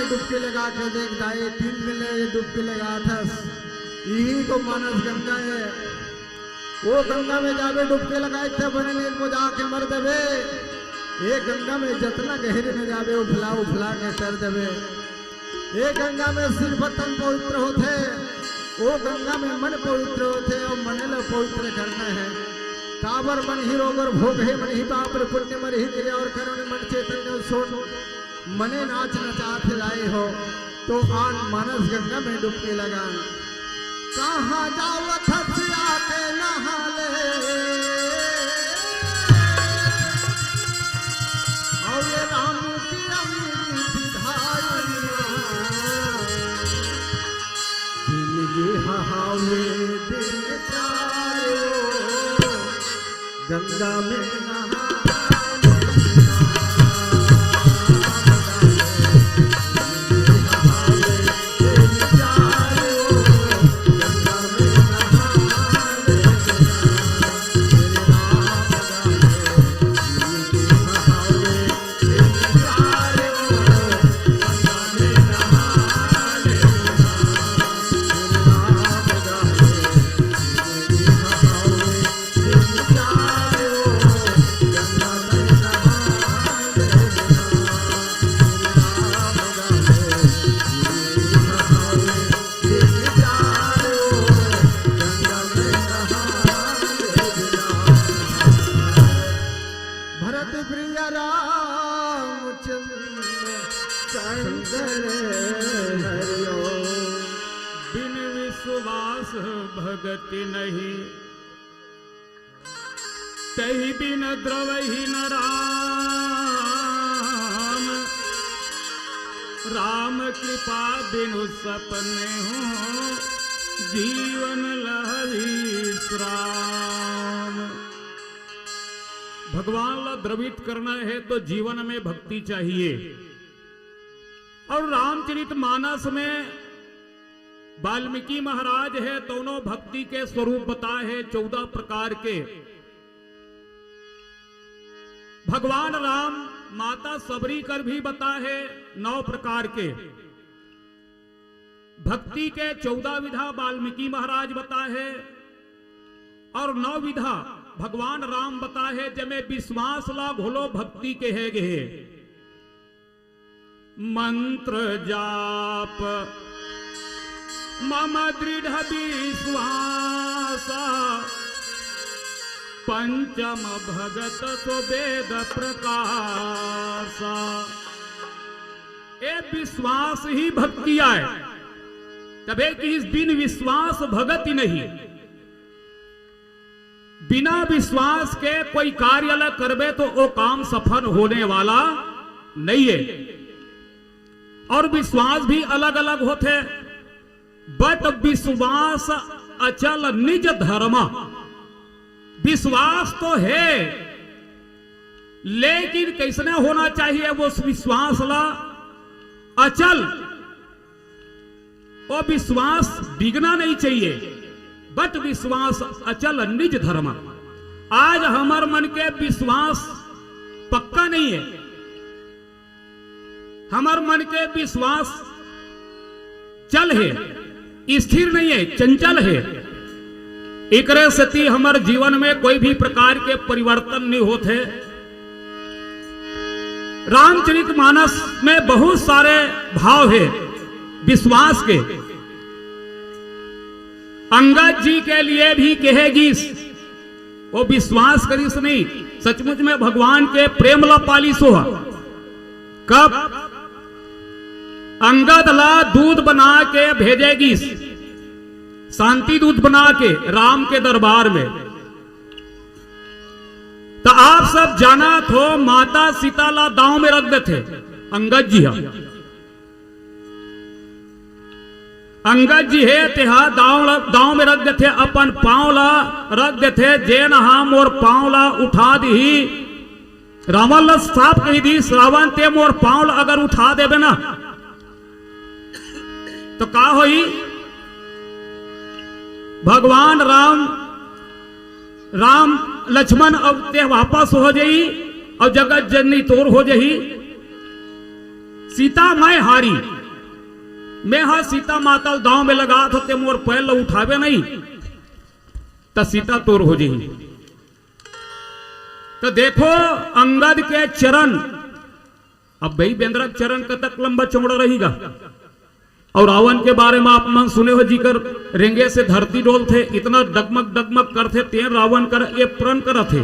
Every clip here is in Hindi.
डुबकी लगा के देख दाई 3 मिले ये डुबकी लगा था यही को मानस गंगा है वो गंगा में जावे डुबकी लगाए थे बने नील को जाके मर देवे ये गंगा में जितना गहरे में जावे उफला के कर देवे ये गंगा में सिर्फ तन पवित्र होते वो गंगा में मन पवित्र होते और मन लो पवित्र करना है काबर मन ही रोगर भोग है मन ही पाप पुण्य मन ही क्रिया और करुण मन चैतन्य सोन मने नाच नचात लाए हो तो आन मानस गंगा में डुबकी लगा कहाँ जाओ थसिया के नहा ले और ये राम की अमीरी जिंदगी हावे दिन चारो गंगा में नहा भगति नहीं तही बिन द्रवही न राम राम कृपा बिनु सपने हो जीवन लहरी श्राम। भगवान ला द्रवित करना है तो जीवन में भक्ति चाहिए और रामचरितमानस में वाल्मीकि महाराज है दोनों भक्ति के स्वरूप बताए हैं 14 प्रकार के। भगवान राम माता सबरी कर भी बताए हैं 9 प्रकार के। भक्ति के 14 विधा वाल्मीकि महाराज बताए हैं और 9 विधा भगवान राम बताए हैं जमे विश्वास ला घोलो भक्ति के है गे मंत्र जाप मम दृढ़ विश्वास पंचम भगत तो वेद प्रकाश। ए विश्वास ही भक्ति आए तबे कि इस बिन विश्वास भगति नहीं। बिना विश्वास के कोई कार्य अलग करबे तो वो काम सफल होने वाला नहीं है। और विश्वास भी अलग अलग होते बट विश्वास अचल निज धर्म। विश्वास तो है लेकिन कैसने होना चाहिए वो विश्वास ला अचल। वो विश्वास डिगना नहीं चाहिए बट विश्वास अचल निज धर्म। आज हमार मन के विश्वास पक्का नहीं है हमार मन के विश्वास चल है स्थिर नहीं है चंचल है। एकरे सती हमारे जीवन में कोई भी प्रकार के परिवर्तन नहीं होते। रामचरितमानस में बहुत सारे भाव है विश्वास के। अंगद जी के लिए भी कहेगी वो विश्वास करीस नहीं सचमुच में भगवान के प्रेम ला पालिस हो। कब अंगद ला दूध बना के भेजेगी शांति दूध बना के राम के दरबार में तो आप सब जाना थो माता सीता ला दांव में रख देते अंगद जी अंगद जी है तेहा दांव में रख देते अपन पांव ला रख देते जे नहा मोर पांव ला उठा दी रावण ला साफ कही दी रावण ते मोर पांव ला अगर उठा देवे ना तो का होई भगवान राम लक्ष्मण अब ते वापस हो जाई और जगत जननी तोर हो जाई। सीता मैं हारी, मैं हा सीता माता दांव में लगा तो ते मोर पैर ल उठावे नहीं तो सीता तोर हो जाही। तो देखो अंगद के चरण, अब भाई बेंद्रा चरण कतक लंबा चौड़ा रहेगा। और रावण के बारे में आप मन सुने हो जिकर, रेंगे से धरती डोल थे, इतना डगमग डगमग करते तेन रावण कर ये प्रण कर थे।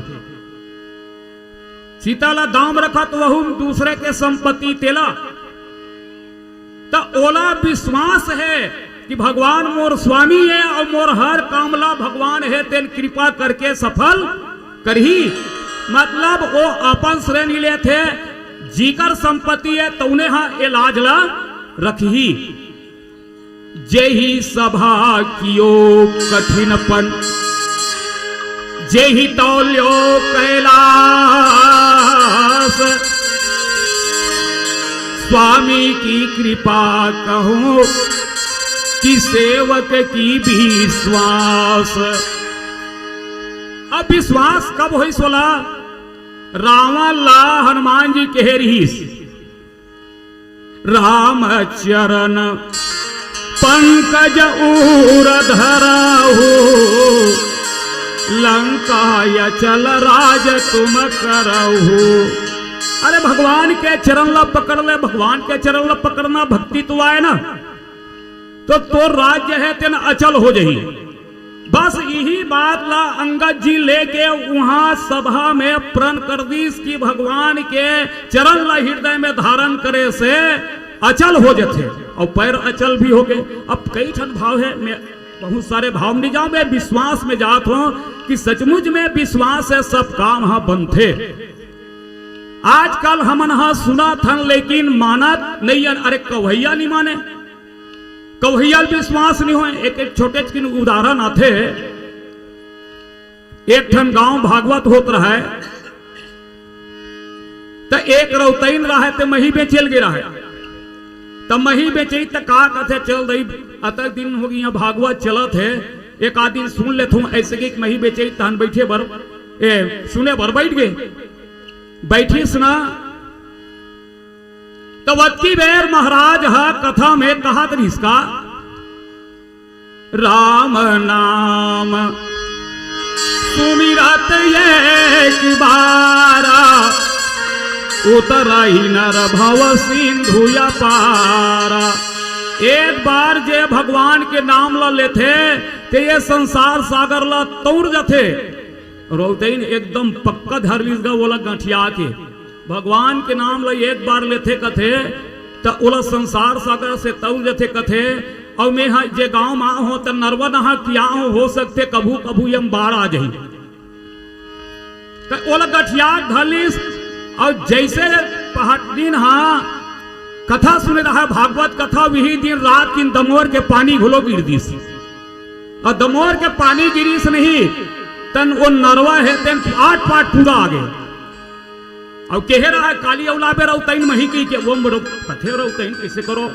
सीता ला दाम रखा तो वह दूसरे के संपत्ति तेला, तो ओला विश्वास है कि भगवान मोर स्वामी है और मोर हर कामला भगवान है, तेन कृपा करके सफल करही। मतलब वो अपन श्रेणी ले थे, जीकर संपत्ति है तो उन्हें हाँ इलाज ला रखी। जेही सभा कियो कठिनपन, जेही तौल्यो कैलाश, स्वामी की कृपा कहो कि सेवक की विश्वास। अब विश्वास कब हुई सोला? रावण ला हनुमान जी कह रही, राम चरण पंकज ऊर धराहु, लंका या चल राज तुम करहु। अरे भगवान के चरण ला पकड़ ले, भगवान के चरण ला पकड़ना भक्ति तो आए ना, तो राज्य है तेन अचल हो जाही। बस यही बात ला अंगद जी लेके वहां सभा में प्रण कर दी कि भगवान के चरण ला हृदय में धारण करे से अचल हो जाते, और पैर अचल भी हो गए। अब कई ठन भाव है, मैं बहुत सारे भाव में जाऊं, मैं विश्वास में जात हूं कि सचमुच में विश्वास से सब काम हाँ बनते। आजकल हमन हाँ सुना था लेकिन मानत नहीं। अरे कवैया नहीं माने, कवैया विश्वास नहीं हो। एक छोटे चिन उदाहरण आते, एक ठन गांव भागवत होत रहा है, तो एक रौतैन रहा है तो मही बेचल गिरा है, तब मही बेची तो का कथे चल रही अतक दिन हो गई भागवत चलत है। एक आदमी सुन लेता हूं ऐसे कि मही बेचे तहन बैठे बर सुने बर बैठ गए, बैठी सुना तो वत्ती बेर महाराज है कथा में कहा था इसका, राम नाम सुमिरत एक बारा, उतराई नर भव सिंधु या पारा। एक बार जे भगवान के नाम ला लेते ते ये संसार सागर ला तोड़ जाते। रोतेन एकदम पक्का धर लीस गा बोला गठिया के, भगवान के नाम ला एक बार लेते कथे तो ओला संसार सागर से तोड़ जाते कथे। और मैं जे गांव में हो तो नरवा नहा किया हो सकते कभू कभू यम बाढ़ आ जाही, तो ओला गठिया धर लीस। और जैसे पहाड़ हाँ कथा सुने रहा भागवत कथा, वही दिन रात की दमोर के पानी घुलो गिर दी, और दमोर के पानी गिरीस नहीं तन वो नरवा है तेन 8 पाट पूरा आ गए। और कह रहा है काली औला पे रौतैन मही की के वो कथे रौतैन कैसे करो,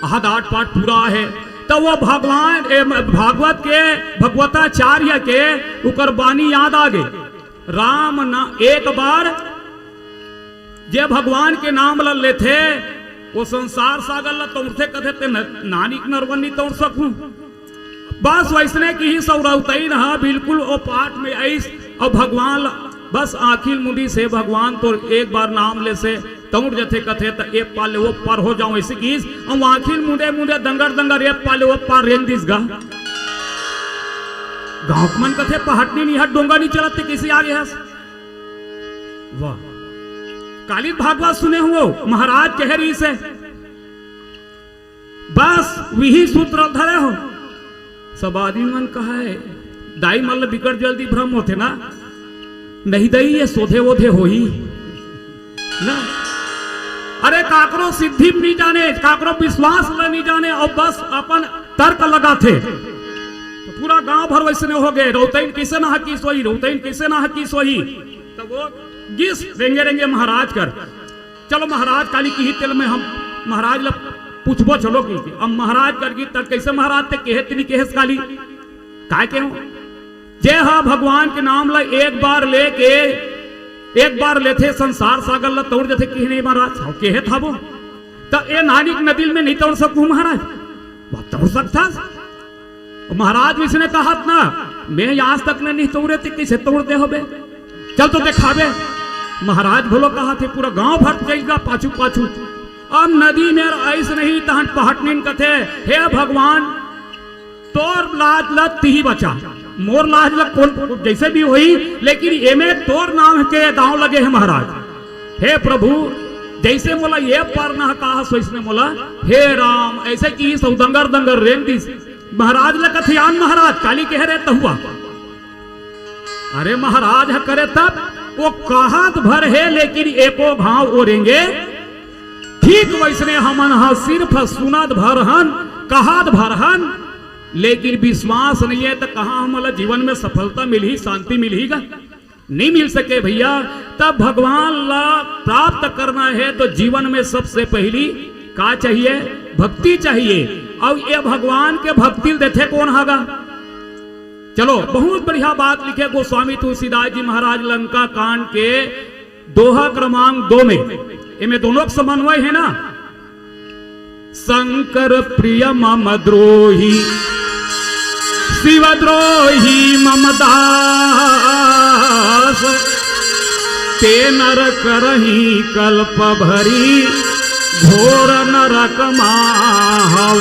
आहद 8 पाट पूरा है। तो वो भगवान भागवत के भगवताचार्य के उकर बानी याद आ गए। राम ना एक बार जे भगवान के नाम ला लेते वो संसार सागर ला तोड़ते कथे ते नानी नरवन नहीं तोड़ सकूं। बस वैसने की ही सौरवतई रहा बिल्कुल वो पाठ में ऐस। और भगवान बस आखिर मुंडी से भगवान तो एक बार नाम ले से तोड़ जथे कथे तो एक पाले वो पार हो जाऊं ऐसी कीस। और आखिर मुंडे मुंडे दंगर दंगर एक पाले वो पार रेंग दिस गा गांव मन कथे पहाटनी नहीं हट डोंगा नहीं चलते किसी आगे हस। वाह काली भागवत सुने हुए महाराज कह रही से बस वही सूत्र धरे हो। सब आदमी मन कहा है दाई मल्ल बिकट जल्दी भ्रम होते ना, नहीं दई ये सोधे वोधे हो ही ना। अरे काकरो सिद्धि नहीं जाने, काकरो विश्वास नहीं जाने, और बस अपन तर्क लगाते तो पूरा गांव भर वैसने हो गए। रौतैन कैसे ना हकी सोई, रौतैन कैसे ना हकी सोई। तो वो गिस रेंगे रेंगे महाराज कर, चलो महाराज काली की ही तेल में हम महाराज ला पूछबो चलो की। अब महाराज कर गी तब कैसे महाराज ते कहे तिनी कहे काली काय के हो जे हा भगवान के नाम ला एक बार लेके एक बार लेते संसार सागर ला तोड़ देते कि नहीं महाराज कहे था वो। तो ये नानिक नदी में नहीं तोड़ सकूं महाराज, बहुत तोड़ सकता। महाराज इसने कहा ना, मैं आज तक ने नहीं तोड़े थे, कैसे तोड़ते हो बे, चल तो दिखावे। महाराज भलो कहा थे पूरा गांव भर जाएगा पाछू पाछू। अब नदी में ऐसे नहीं तहन पहटनीन कथे, हे भगवान तोर लाज लत ही बचा, मोर लाज लत कौन जैसे भी हुई, लेकिन ये में तोर नाम के दांव लगे हैं महाराज। हे प्रभु जैसे मोला ये पर न कहा सो इसने मोला हे राम ऐसे की सौदंगर दंगर रेन दी। महाराज ल कथियान महाराज काली कह रहे तो हुआ, अरे महाराज है करे तब वो कहत भर है, लेकिन एको भाव ओरेंगे ठीक वैसने हमन हा सिर्फ सुनत भरहन कहत भरहन, लेकिन विश्वास नहीं है तो कहां हमारा जीवन में सफलता मिली, शांति मिलेगा, नहीं मिल सके भैया। तब भगवान ला प्राप्त करना है तो जीवन में सबसे पहली का चाहिए, भक्ति चाहिए। और ये भगवान के भक्ति देते कौन हागा, चलो बहुत बढ़िया बात लिखे गोस्वामी तुलसीदास जी महाराज लंका कांड के दोहा क्रमांक 2 में, इनमें दोनों समन्वय है ना। शंकर प्रिय मम द्रोही शिवद्रोही मम दास, ते नर करही कल्प भरी घोर नरक माहवास।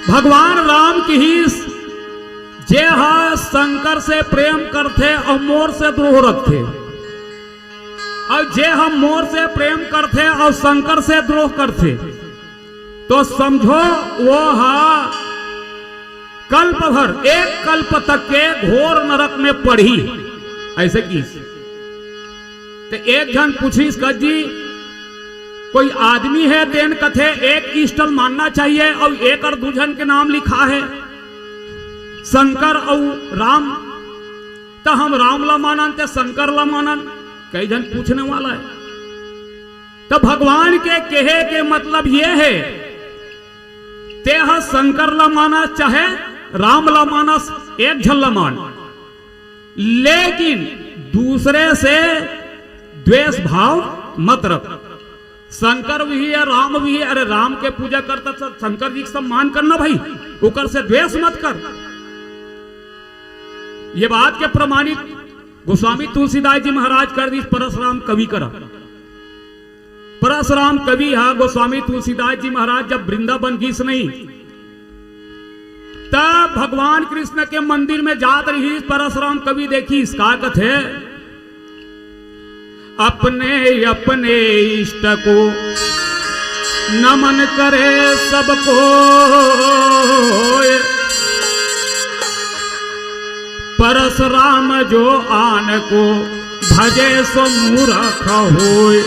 भगवान राम की ही जे हा शंकर से प्रेम करते और मोर से द्रोह रखते, और जे हम मोर से प्रेम करते और शंकर से द्रोह करते, तो समझो वो हा कल्प भर एक कल्प तक के घोर नरक में पड़ी। ऐसे की तो एक जन पूछी जी कोई आदमी है देन कथे एक ईस्टल मानना चाहिए और एक और दूजन के नाम लिखा है शंकर और राम, तो हम राम ला मानन ते शंकर ला मानन, कई जन पूछने वाला है। तो भगवान के कहे के मतलब ये है ते शंकर ला माना चाहे राम ला मानस, एक झल ला मान, लेकिन दूसरे से द्वेष भाव मत रख। शंकर भी है राम भी है, अरे राम के पूजा करता तो शंकर जी का सम्मान करना भाई, ऊपर से द्वेष मत कर। ये बात के प्रमाणित गोस्वामी तुलसीदास जी महाराज कर दी परशुराम कवि करा। परशुराम कवि हा गोस्वामी तुलसीदास जी महाराज जब वृंदावन गीस नहीं, तब भगवान कृष्ण के मंदिर में जात रही परशुराम कवि देखी इसका कथे, अपने अपने इष्ट को नमन करे सबको, परशुराम जो आन को भजे सो मूर्ख होय।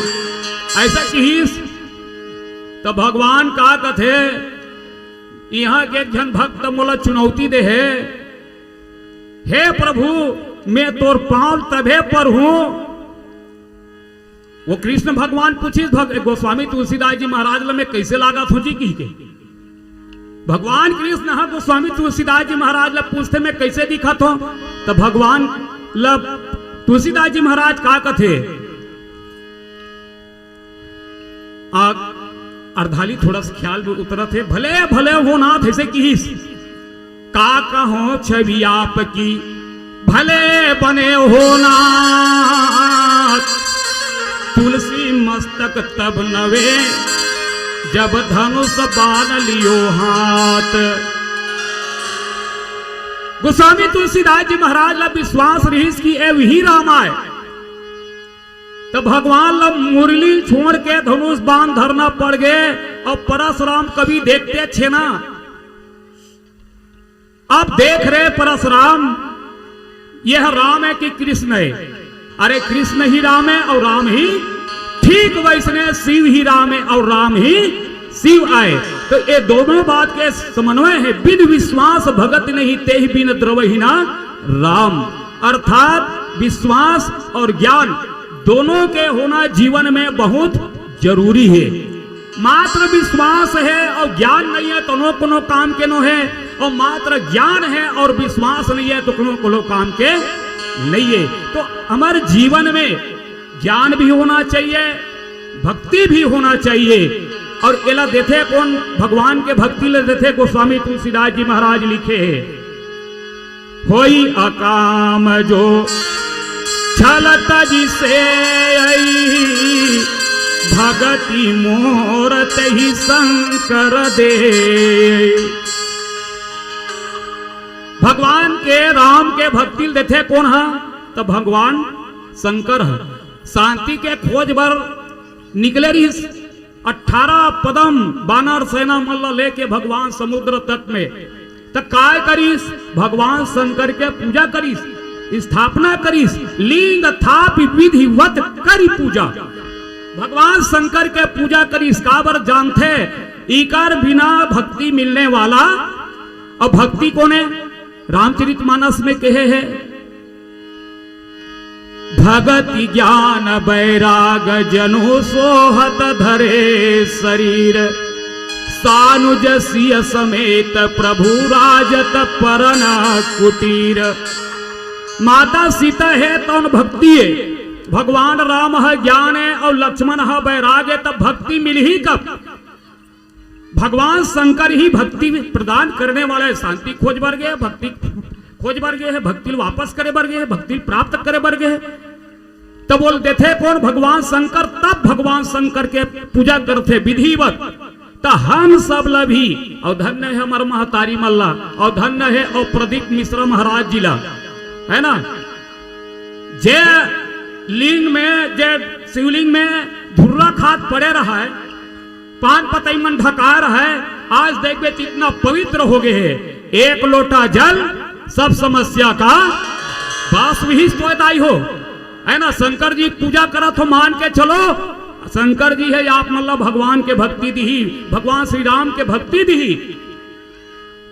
ऐसा कहिस तो भगवान का कथे यहाँ के जन भक्त मोला चुनौती दे है, हे प्रभु मैं तोर पांव तभे पर हूं। वो कृष्ण भगवान पूछी गोस्वामी तुलसीदास जी महाराज में कैसे लागा थो जी की के भगवान कृष्ण हा गोस्वामी तुलसीदास जी महाराज ला पूछते मैं कैसे दिखा थो, तो भगवान ला तुलसीदास जी महाराज का कथे अर्धाली थोड़ा सा ख्याल में उतरा थे, भले भले हो नाथ ऐसे की का कहो छवि आपकी भले बने हो नाथ, तुलसी मस्तक तब नवे जब धनुष बाण लियो हाथ। गोस्वामी तुलसीदास जी महाराज ला विश्वास रहीस की ए वही राम आए, तो भगवान ला मुरली छोड़ के धनुष बाण धरना पड़ गए। और परशुराम कभी देखते छे ना, आप देख रहे परशुराम यह राम है कि कृष्ण है, अरे कृष्ण ही राम है और राम ही ठीक वैसने शिव ही राम है और राम ही शिव आए। तो ये दोनों बात के समन्वय है, बिन विश्वास भगत नहीं ते ही बिन द्रवही ना राम। अर्थात विश्वास और ज्ञान दोनों के होना जीवन में बहुत जरूरी है। मात्र विश्वास है और ज्ञान नहीं है तो कोनो काम के नो है, और मात्र ज्ञान है और विश्वास नहीं है तो कोनो काम के नहीं है। तो हमारे जीवन में ज्ञान भी होना चाहिए, भक्ति भी होना चाहिए। और एला देथे कौन भगवान के भक्ति ले देथे गोस्वामी तुलसीदास जी महाराज लिखे है, होई अकाम जो छलत जिसे आई, भगति मोर तहि शंकर दे। भगवान के राम के भक्ति देथे कौन है? तो भगवान शंकर है। शांति के खोज बर निकले रही 18 पदम बानर सेना मल्ल लेके भगवान समुद्र तट में। तो काय करीस? भगवान शंकर के पूजा करीस, स्थापना करीस, लिंग थापि विधिवत करी पूजा। भगवान शंकर के पूजा करीस। काबर जानते इकर बिना भक्ति मिलने वाला। और भक्ति कौन है? रामचरितमानस में कहे है, भगति ज्ञान बैराग जनो सोहत धरे शरीर, सानुज सिय समेत प्रभु राजत परना कुटीर। माता सीता है तो भक्ति है, भगवान राम है ज्ञान है और लक्ष्मण है बैराग है। तब भक्ति मिली ही कब? भगवान शंकर ही भक्ति प्रदान करने वाला है। शांति खोज बर गए, भक्ति खोज बर गए है, भक्ति वापस करे बर गए है, भक्ति प्राप्त करे बर गए। तब बोलते थे कौन? भगवान शंकर। तब भगवान शंकर के पूजा करते विधिवत। तो हम सब लभी। और धन्य है हमार महतारी मल्ला, और धन्य है और प्रदीप मिश्रा महाराज जिला, है ना। जे लिंग में, जे शिवलिंग में धुर्रा खाद पड़े रहा है, पान पतई मन ढका रहा है, आज देखबे इतना पवित्र हो गए है। एक लोटा जल सब समस्या का बास भी सोयदाई हो, है ना। शंकर जी पूजा करा तो मान के चलो शंकर जी है। आप मतलब भगवान के भक्ति दी, भगवान श्री राम के भक्ति दी,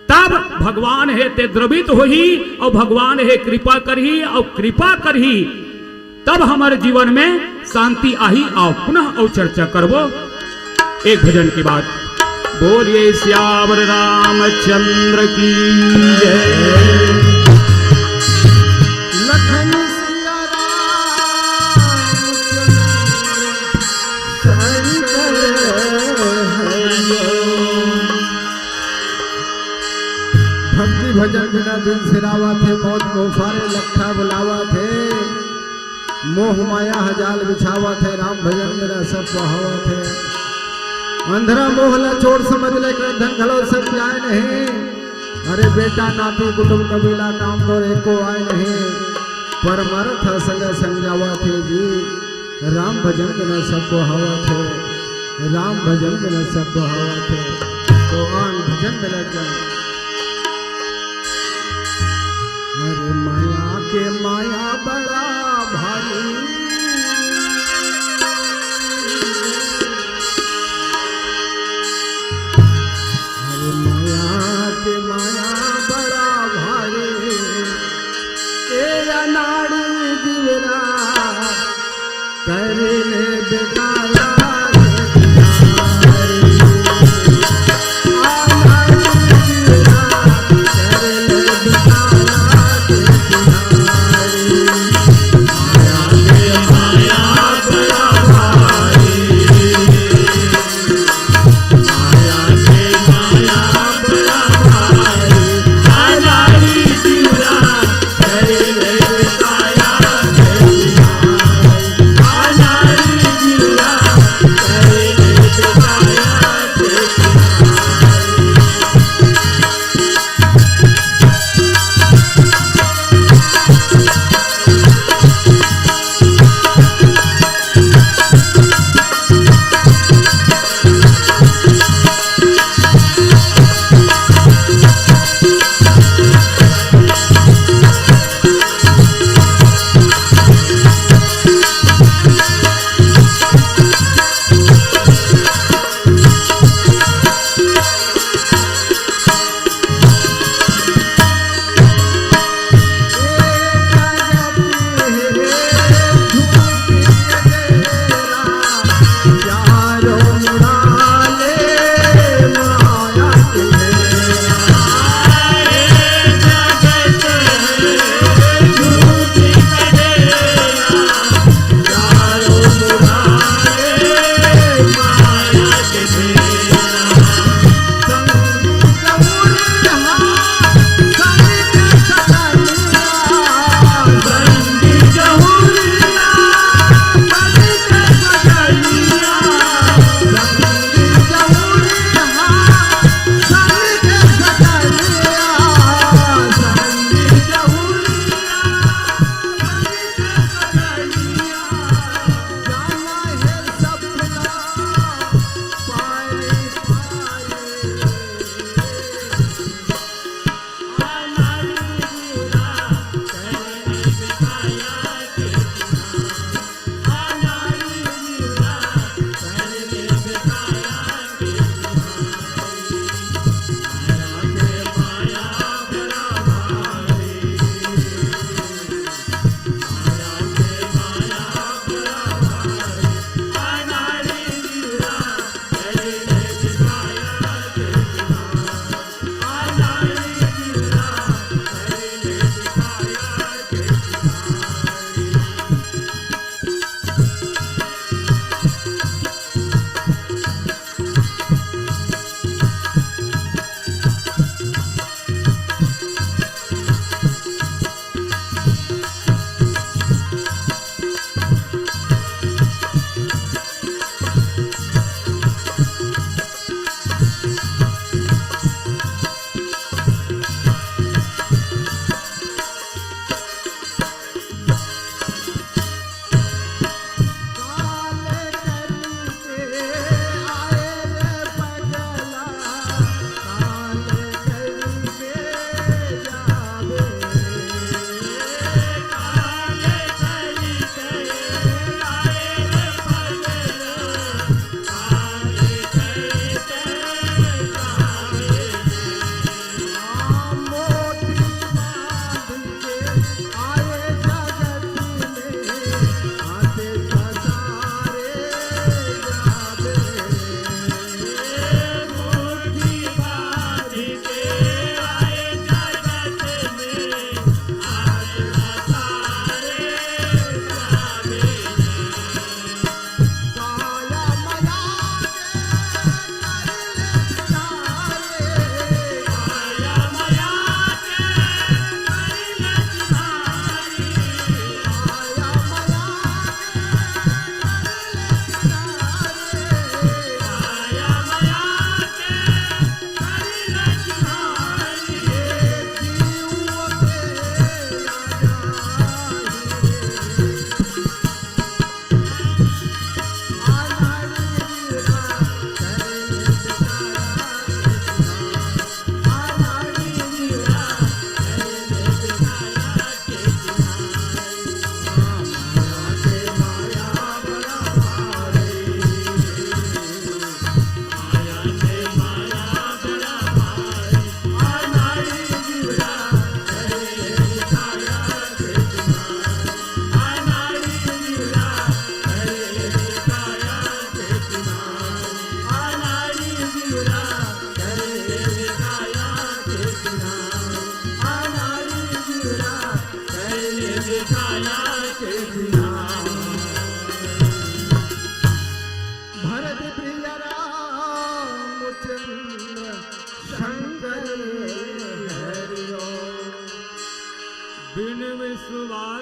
तब भगवान है ते द्रवित हो ही, और भगवान है कृपा करही, और कृपा करही तब हमारे जीवन में शांति आही। आओ पुनः और चर्चा करबो एक भजन के बाद। बोलिए श्यावर रामचंद्र की जय। लखन सिया भक्ति भजन बिना दिन सिरावा थे, मौत मोफारे लखा बुलावा थे, मोह माया हजार बिछावा थे, राम भजन मेरा सब बहावा थे। अंधरा मोहला छोड़ समझ ले कर धन घलो सब जाए नहीं, अरे बेटा नाती कुटुंब कबीला काम तो एको आए नहीं। परमर्थ संग संजावा थे जी, राम भजन बिना सब हवा थे, राम भजन बिना सब हवा थे। तो आन भजन में लग जाए। अरे माया के माया बड़ा भारी, अरे माया के माया बड़ा भारी, तेरा नाड़ी दिवरा कर ले बेकाया।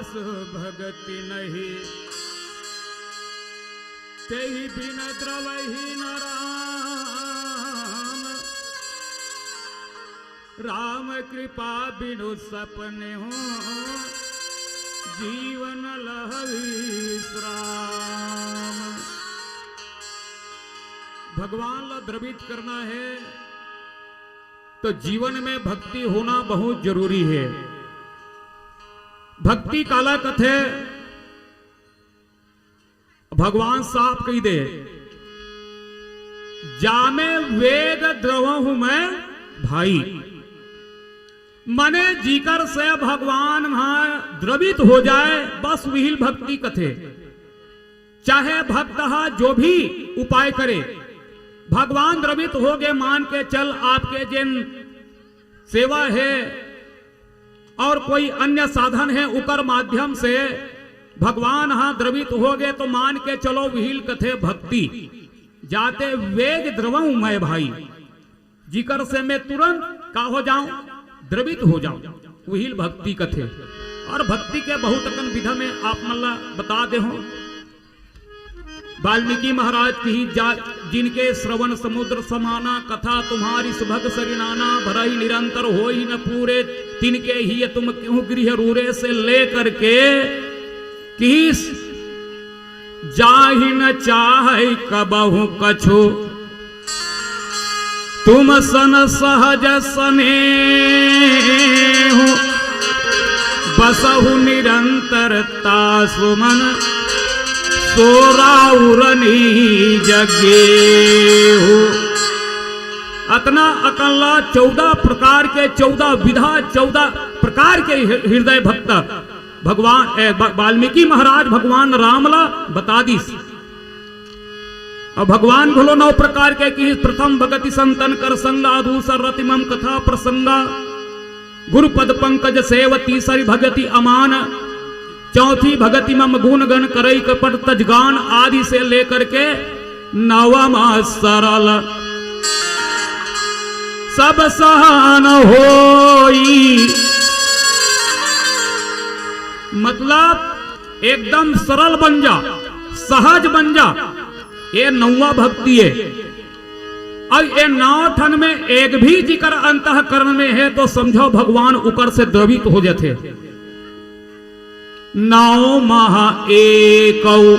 दास भगति नहीं, तेहि बिन द्रवहि न राम। राम कृपा बिनु सपने हो, जीवन लह विश्राम। भगवान ला द्रवित करना है तो जीवन में भक्ति होना बहुत जरूरी है। भक्ति काला कथे भगवान साफ कही दे, जामे वेग द्रवहु मैं भाई। मने जीकर से भगवान द्रवित हो जाए, बस वही भक्ति कथे। चाहे भक्त जो भी उपाय करे, भगवान द्रवित हो गए मान के चल, आपके जिन सेवा है और कोई अन्य साधन है उकर माध्यम से भगवान द्रवित हो गए तो मान के चलो विहिल कथे भक्ति। जाते वेग द्रवहु मैं भाई, जिकर से मैं तुरंत का हो जाऊं, द्रवित हो जाऊं, विहिल भक्ति कथे। और भक्ति के बहुत अकन विधा में आप मल्ला बता दे हो। वाल्मीकि महाराज की जिनके श्रवण समुद्र समाना, कथा तुम्हारी सुभग सरिनाना, भरही निरंतर हो ही न पूरे, तिनके ही तुम क्यों गृह रूरे से लेकर के किस जाहि न चाहे कबहु कछु, तुम सन सहज स्नेह, बसहु निरंतरता सुमन, सोराउरनी जगे हो। अतना अकल्ला 14 प्रकार के 14 विधा 14 प्रकार के हृदय भक्त भगवान वाल्मीकि महाराज भगवान रामला बता दी। और भगवान भोलो 9 प्रकार के कि प्रथम भगति संतन कर संगा, दूसर रतिमम कथा प्रसंगा, गुरुपद पंकज सेवती सरि भगति अमान, चौथी भगति मम गुण गण करई कपट तजगान, आदि से लेकर के 9वां सरल सब सहन होई। मतलब एकदम सरल बन जा, सहज बन जा, ये 9वां भक्ति है। और ये 9 ठन में एक भी जिक्र अंतःकरण में है तो समझो भगवान ऊपर से द्रवित हो जाते। 9 महा एकौ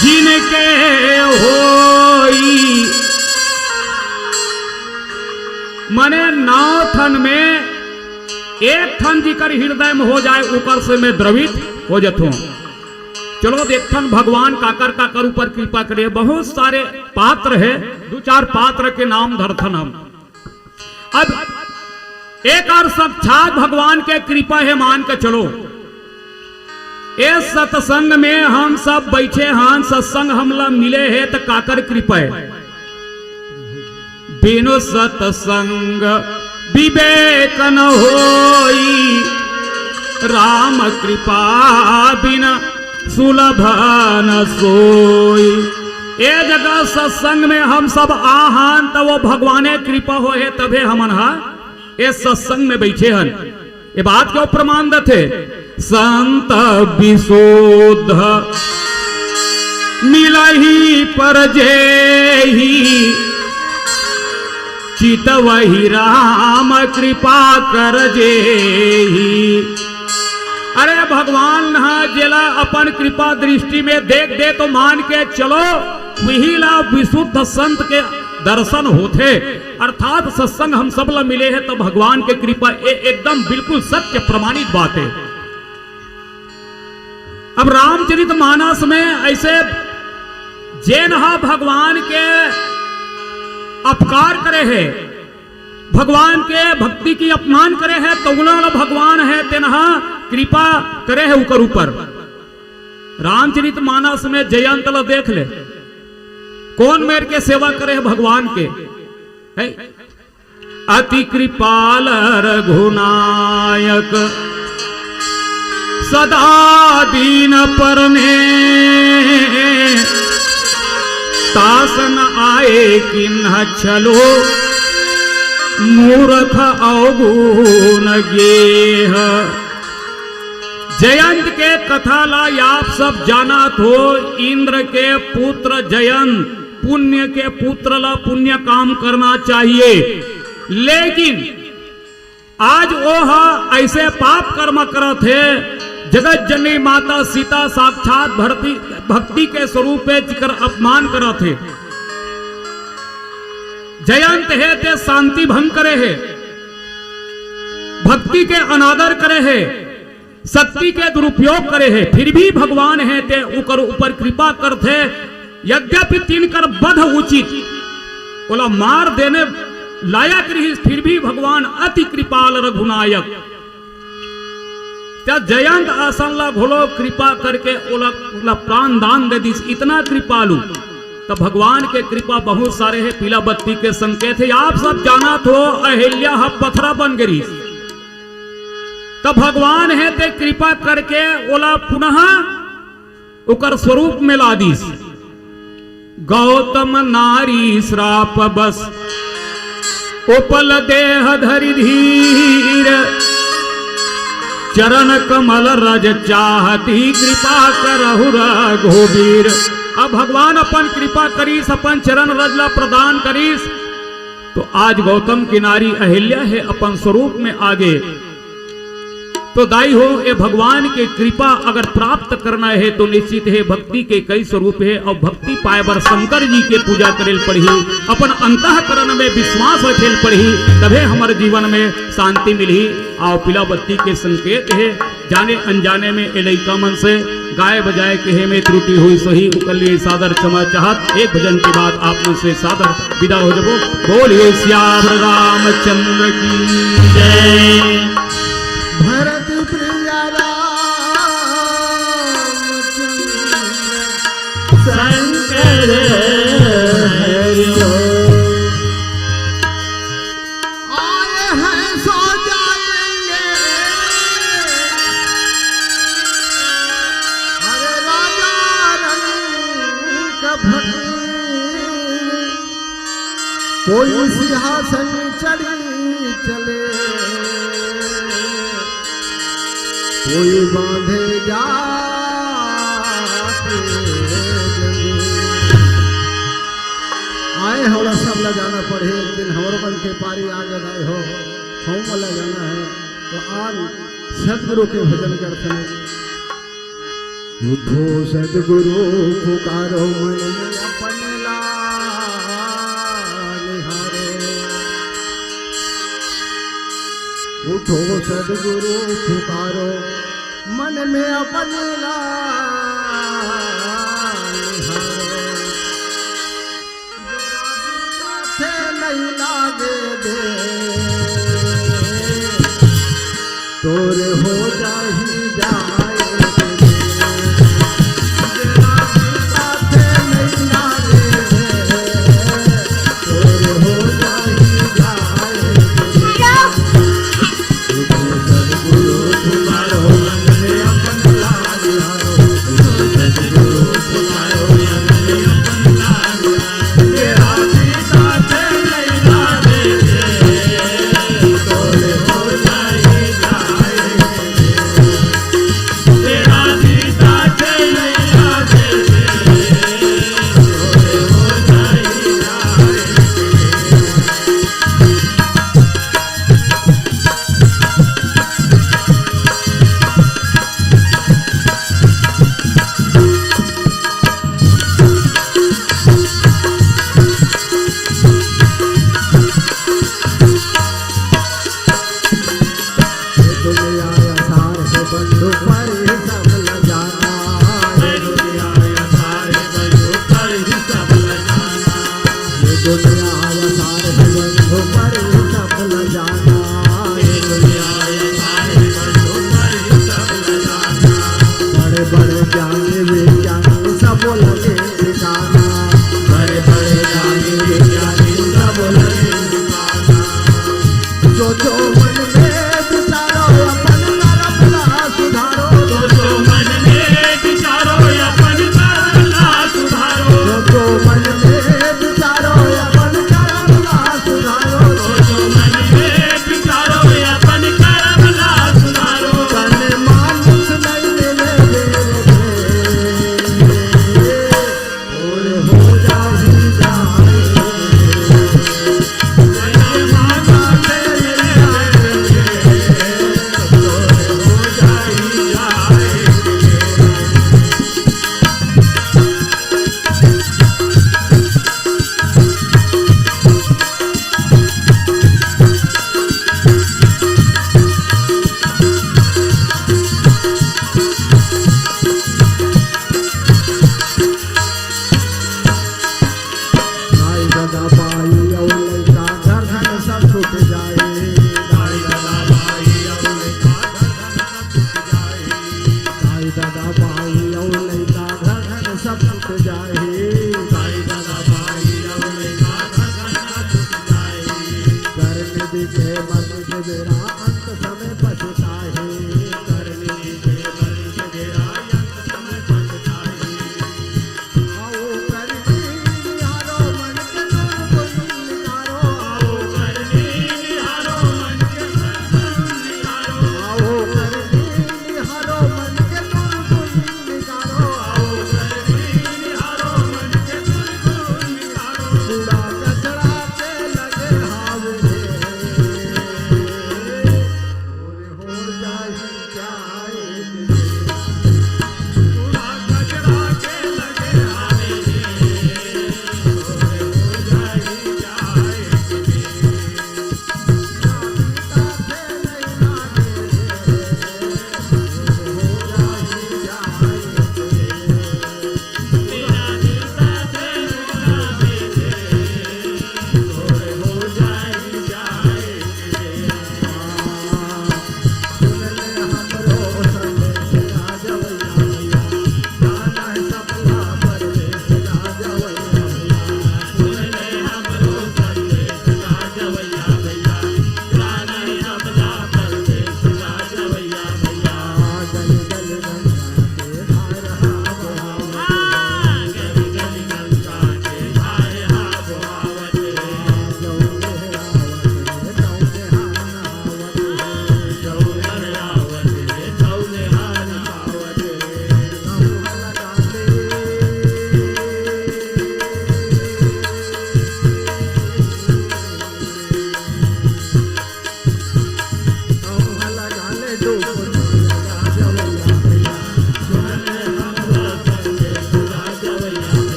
जिनके होई, मने 9 ठन में एक ठन जिकर हृदय में हो जाए ऊपर से मैं द्रवित हो जाता हूं। चलो देखथन भगवान काकर काकर ऊपर कृपा करे। बहुत सारे पात्र है, 2-4 पात्र के नाम धरथन हम। अब एक और साक्षात भगवान के कृपा है मान के चलो। इस सत्संग में हम सब बैठे हैं, सत्संग हमला मिले है तो काकर कृपा है। बिनु सत्संग विवेक न होई, राम कृपा बिना सुलभ न सोई। ये जगह सत्संग में हम सब आहान तो वो भगवाने कृपा हो है तबे हमन ये सत्संग में बैठे हन। ये बात क्यों प्रमाण देते? संत विशुद्ध मिलही पर जेही, चित वही राम कृपा कर जेही। अरे भगवान जेला अपन कृपा दृष्टि में देख दे तो मान के चलो वही ला विशुद्ध संत के दर्शन होते। अर्थात सत्संग हम सब ला मिले हैं तो भगवान के कृपा एकदम बिल्कुल सत्य प्रमाणित बात है। अब रामचरितमानस में ऐसे जैन भगवान के अपकार करे है, भगवान के भक्ति की अपमान करे है तो भगवान है तेनहा कृपा करे है उकर ऊपर। रामचरितमानस में जयंत ला देख ले कौन मेर के सेवा करे है भगवान के है? अति कृपाल रघुनायक सदा दीन परने, तासन आए किन्ह चलो मूर्ख अवगुण गेह। जयंत के कथा लाई आप सब जाना हो। इंद्र के पुत्र जयंत, पुण्य के पुत्र ला पुण्य काम करना चाहिए, लेकिन आज वो ऐसे पाप कर्म करत है। जगत जननी माता सीता साक्षात भक्ति के स्वरूप पे जिकर अपमान करत है। जयंत है ते शांति भंग करे है, भक्ति के अनादर करे है, शक्ति के दुरुपयोग करे है, फिर भी भगवान है ते उकर ऊपर कृपा करते। यद्यपि तिनकर बध उचित बोला मार देने लायक रही, फिर भी भगवान अति कृपाल रघुनायक। क्या जयंत आसन ला घोलो कृपा करके ओला प्राण दान दे दी, इतना कृपालु। तो भगवान के कृपा बहुत सारे है, पीला बत्ती के संकेत है। आप सब जाना तो अहिल्या पथरा बन गई, तो भगवान है ते कृपा करके ओला पुनः उकर स्वरूप में ला दी। गौतम नारी श्राप बस उपल देह धरि धीर, चरण कमल रज चाहती कृपा करहु रघुबीर। अब भगवान अपन कृपा करीस, अपन चरण रजला प्रदान करीस। तो आज गौतम की नारी अहिल्या है अपन स्वरूप में आगे। तो दाई हो ये भगवान के कृपा अगर प्राप्त करना है तो निश्चित है भक्ति के कई स्वरूप है। और भक्ति पाए बर शंकर जी के पूजा करेल पढ़ी, अपन अंतःकरण में विश्वास रखेल पढ़ी, तबे हमारे जीवन में शांति मिली। और पीला बत्ती के संकेत है, जाने अनजाने में एलैका मन से गाय बजाए के में त्रुटि हुई सही उकर लिए सादर क्षमा चाहत। एक भजन के बाद आप में से सादर विदा हो जाबो। बोलिए श्याम रामचंद्र की जय। भरत प्रिया रामचंद्र शंकर हरिओ, आए हैं सो जाएंगे, अरे राजा रंग भक्ति, कोई सिंहासन चढ़ी चले, कोई बांधे जा आए होला सब ला जाना पड़े। एक दिन हमरो बन के पारी आगे आए हो, हम वाला जाना है। तो आज सदगुरु के भजन करते हैं। उठो सदगुरु पुकारो मन में अपन ला निहारो, उठो सदगुरु पुकारो मन में अपन ला निहारो, साथे नहीं लागे दे तोरे हो जाही जाए, साथे नहीं लागे दे तोरे हो जाही जाए।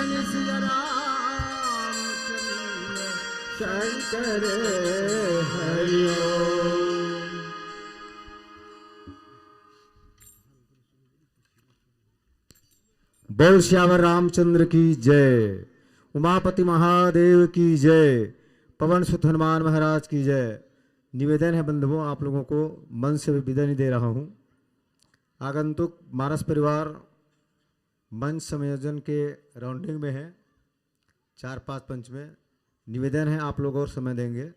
लखन सिया रामचंद्र शंकर हरि ओम। बोल श्यावर रामचंद्र की जय, उमापति महादेव की जय, पवन सुत हनुमान महाराज की जय। निवेदन है बंधुओं, आप लोगों को मन से विदा नहीं दे रहा हूं। आगंतुक मानस परिवार मंच संयोजन के राउंडिंग में है, 4-5 पंच में। निवेदन है आप लोग और समय देंगे।